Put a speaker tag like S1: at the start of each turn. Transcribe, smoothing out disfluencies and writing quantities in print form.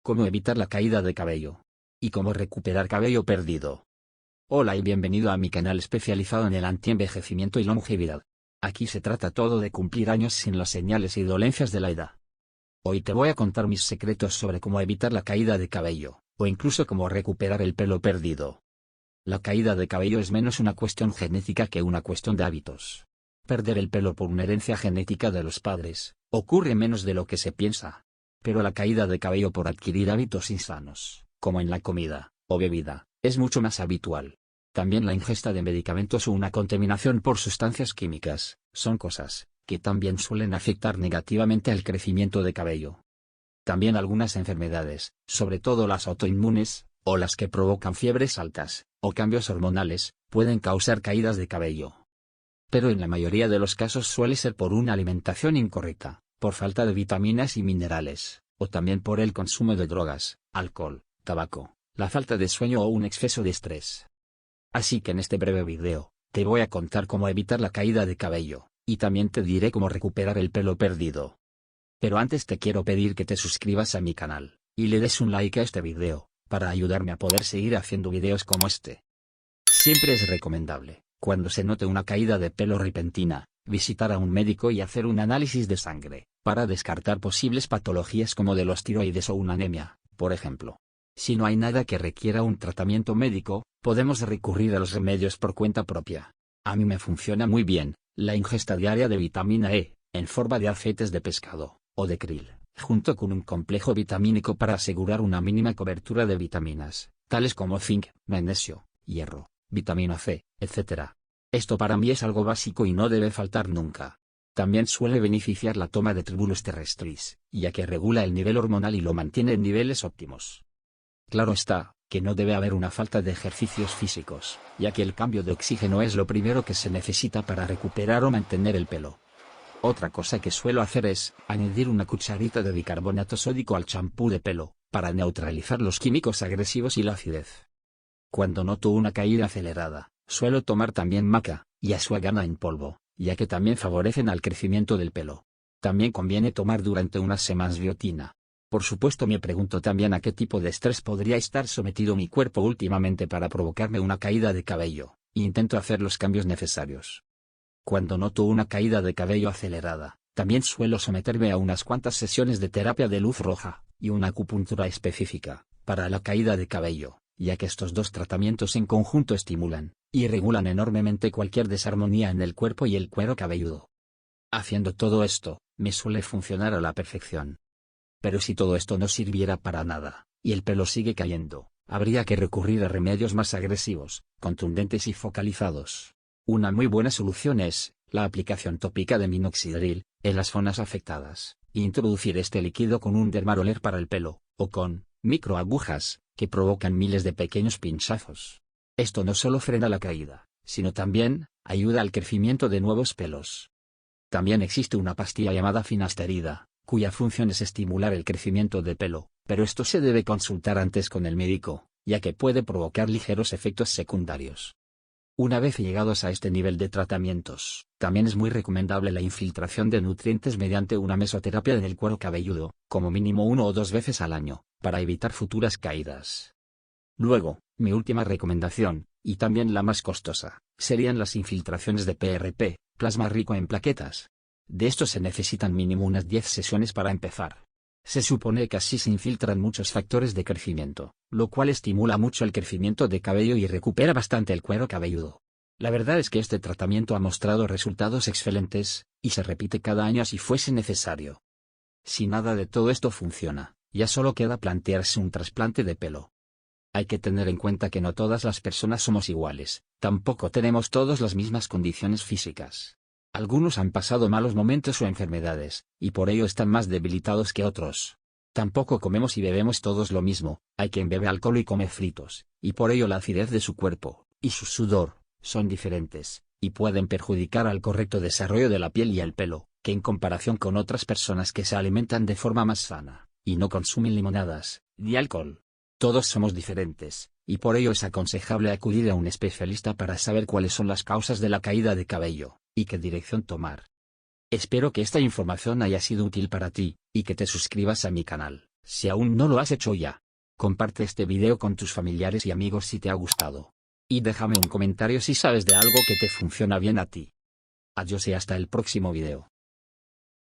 S1: cómo evitar la caída de cabello y cómo recuperar cabello perdido. Hola y bienvenido a mi canal especializado en el antienvejecimiento y longevidad. Aquí se trata todo de cumplir años sin las señales y dolencias de la edad. Hoy te voy a contar mis secretos sobre cómo evitar la caída de cabello, o incluso cómo recuperar el pelo perdido. La caída de cabello es menos una cuestión genética que una cuestión de hábitos. Perder el pelo por una herencia genética de los padres ocurre menos de lo que se piensa. Pero la caída de cabello por adquirir hábitos insanos, como en la comida o bebida, es mucho más habitual. También la ingesta de medicamentos o una contaminación por sustancias químicas, son cosas que también suelen afectar negativamente al crecimiento de cabello. También algunas enfermedades, sobre todo las autoinmunes, o las que provocan fiebres altas, o cambios hormonales, pueden causar caídas de cabello. Pero en la mayoría de los casos suele ser por una alimentación incorrecta, por falta de vitaminas y minerales, o también por el consumo de drogas, alcohol, tabaco, la falta de sueño o un exceso de estrés. Así que en este breve video, te voy a contar cómo evitar la caída de cabello, y también te diré cómo recuperar el pelo perdido. Pero antes te quiero pedir que te suscribas a mi canal, y le des un like a este video, para ayudarme a poder seguir haciendo videos como este. Siempre es recomendable, cuando se note una caída de pelo repentina, visitar a un médico y hacer un análisis de sangre, para descartar posibles patologías como de los tiroides o una anemia, por ejemplo. Si no hay nada que requiera un tratamiento médico, podemos recurrir a los remedios por cuenta propia. A mí me funciona muy bien la ingesta diaria de vitamina E, en forma de aceites de pescado, o de krill, junto con un complejo vitamínico para asegurar una mínima cobertura de vitaminas, tales como zinc, magnesio, hierro, vitamina C, etc. Esto para mí es algo básico y no debe faltar nunca. También suele beneficiar la toma de Tribulus terrestris, ya que regula el nivel hormonal y lo mantiene en niveles óptimos. Claro está, que no debe haber una falta de ejercicios físicos, ya que el cambio de oxígeno es lo primero que se necesita para recuperar o mantener el pelo. Otra cosa que suelo hacer es añadir una cucharita de bicarbonato sódico al champú de pelo, para neutralizar los químicos agresivos y la acidez. Cuando noto una caída acelerada, suelo tomar también maca y ashwagandha en polvo, ya que también favorecen al crecimiento del pelo. También conviene tomar durante unas semanas biotina. Por supuesto me pregunto también a qué tipo de estrés podría estar sometido mi cuerpo últimamente para provocarme una caída de cabello, e intento hacer los cambios necesarios. Cuando noto una caída de cabello acelerada, también suelo someterme a unas cuantas sesiones de terapia de luz roja, y una acupuntura específica, para la caída de cabello, ya que estos dos tratamientos en conjunto estimulan y regulan enormemente cualquier desarmonía en el cuerpo y el cuero cabelludo. Haciendo todo esto, me suele funcionar a la perfección. Pero si todo esto no sirviera para nada, y el pelo sigue cayendo, habría que recurrir a remedios más agresivos, contundentes y focalizados. Una muy buena solución es la aplicación tópica de minoxidil en las zonas afectadas, e introducir este líquido con un dermaroller para el pelo, o con microagujas, que provocan miles de pequeños pinchazos. Esto no solo frena la caída, sino también ayuda al crecimiento de nuevos pelos. También existe una pastilla llamada finasterida, cuya función es estimular el crecimiento de pelo, pero esto se debe consultar antes con el médico, ya que puede provocar ligeros efectos secundarios. Una vez llegados a este nivel de tratamientos, también es muy recomendable la infiltración de nutrientes mediante una mesoterapia en el cuero cabelludo, como mínimo 1 o 2 veces al año, para evitar futuras caídas. Luego, mi última recomendación, y también la más costosa, serían las infiltraciones de PRP, plasma rico en plaquetas. De esto se necesitan mínimo unas 10 sesiones para empezar. Se supone que así se infiltran muchos factores de crecimiento, lo cual estimula mucho el crecimiento de cabello y recupera bastante el cuero cabelludo. La verdad es que este tratamiento ha mostrado resultados excelentes, y se repite cada año si fuese necesario. Si nada de todo esto funciona, ya solo queda plantearse un trasplante de pelo. Hay que tener en cuenta que no todas las personas somos iguales, tampoco tenemos todas las mismas condiciones físicas. Algunos han pasado malos momentos o enfermedades, y por ello están más debilitados que otros. Tampoco comemos y bebemos todos lo mismo, hay quien bebe alcohol y come fritos, y por ello la acidez de su cuerpo, y su sudor, son diferentes, y pueden perjudicar al correcto desarrollo de la piel y el pelo, que en comparación con otras personas que se alimentan de forma más sana, y no consumen limonadas, ni alcohol. Todos somos diferentes, y por ello es aconsejable acudir a un especialista para saber cuáles son las causas de la caída de cabello, y qué dirección tomar. Espero que esta información haya sido útil para ti, y que te suscribas a mi canal, Si aún no lo has hecho ya, comparte este video con tus familiares y amigos si te ha gustado. Y déjame un comentario si sabes de algo que te funciona bien a ti. Adiós y hasta el próximo video.